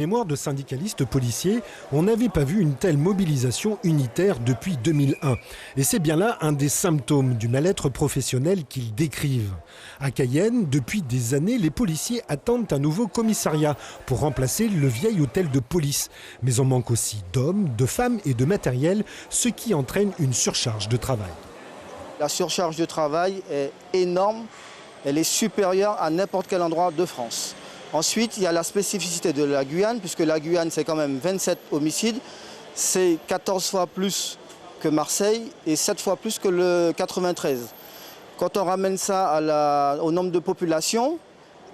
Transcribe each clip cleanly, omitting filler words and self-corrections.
Mémoire de syndicalistes policiers, on n'avait pas vu une telle mobilisation unitaire depuis 2001. Et c'est bien là un des symptômes du mal-être professionnel qu'ils décrivent. À Cayenne, depuis des années, les policiers attendent un nouveau commissariat pour remplacer le vieil hôtel de police. Mais on manque aussi d'hommes, de femmes et de matériel, ce qui entraîne une surcharge de travail. La surcharge de travail est énorme, elle est supérieure à n'importe quel endroit de France. Ensuite, il y a la spécificité de la Guyane, puisque la Guyane, c'est quand même 27 homicides. C'est 14 fois plus que Marseille et 7 fois plus que le 93. Quand on ramène ça au nombre de population,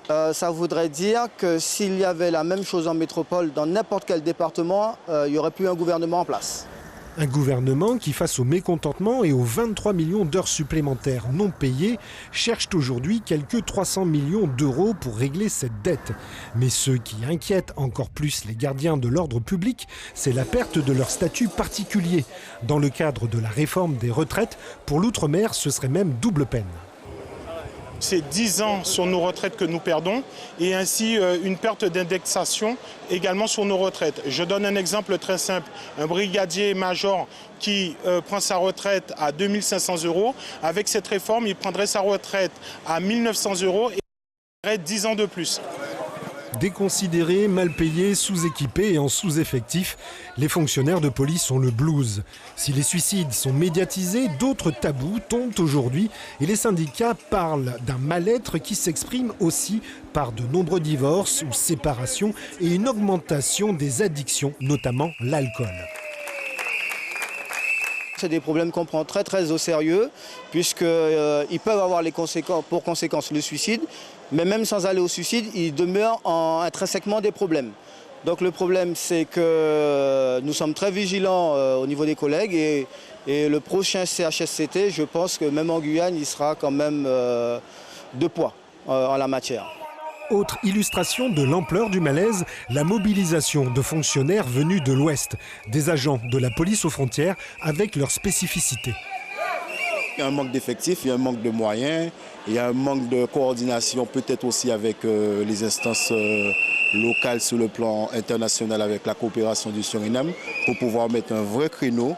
ça voudrait dire que s'il y avait la même chose en métropole, dans n'importe quel département, il n'y aurait plus un gouvernement en place. Un gouvernement qui, face au mécontentement et aux 23 millions d'heures supplémentaires non payées, cherche aujourd'hui quelques 300 millions d'euros pour régler cette dette. Mais ce qui inquiète encore plus les gardiens de l'ordre public, c'est la perte de leur statut particulier. Dans le cadre de la réforme des retraites, pour l'outre-mer, ce serait même double peine. C'est 10 ans sur nos retraites que nous perdons et ainsi une perte d'indexation également sur nos retraites. Je donne un exemple très simple. Un brigadier major qui prend sa retraite à 2 500 €, avec cette réforme, il prendrait sa retraite à 1 900 € et il aurait 10 ans de plus. Déconsidérés, mal payés, sous-équipés et en sous-effectif, les fonctionnaires de police ont le blues. Si les suicides sont médiatisés, d'autres tabous tombent aujourd'hui et les syndicats parlent d'un mal-être qui s'exprime aussi par de nombreux divorces ou séparations et une augmentation des addictions, notamment l'alcool. C'est des problèmes qu'on prend très au sérieux, puisqu'ils peuvent avoir pour conséquence le suicide, mais même sans aller au suicide, ils demeurent intrinsèquement des problèmes. Donc le problème, c'est que nous sommes très vigilants au niveau des collègues et le prochain CHSCT, je pense que même en Guyane, il sera quand même de poids en la matière. Autre illustration de l'ampleur du malaise, la mobilisation de fonctionnaires venus de l'Ouest, des agents de la police aux frontières avec leurs spécificités. Il y a un manque d'effectifs, il y a un manque de moyens, il y a un manque de coordination peut-être aussi avec les instances locales sur le plan international avec la coopération du Suriname pour pouvoir mettre un vrai créneau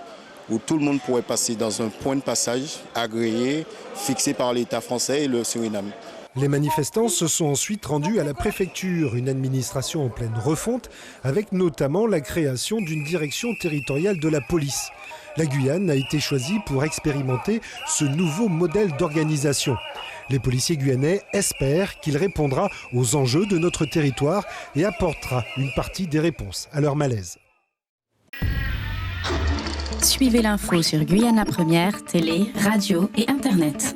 où tout le monde pourrait passer dans un point de passage agréé, fixé par l'État français et le Suriname. Les manifestants se sont ensuite rendus à la préfecture, une administration en pleine refonte, avec notamment la création d'une direction territoriale de la police. La Guyane a été choisie pour expérimenter ce nouveau modèle d'organisation. Les policiers guyanais espèrent qu'il répondra aux enjeux de notre territoire et apportera une partie des réponses à leur malaise. Suivez l'info sur Guyana Première, télé, radio et Internet.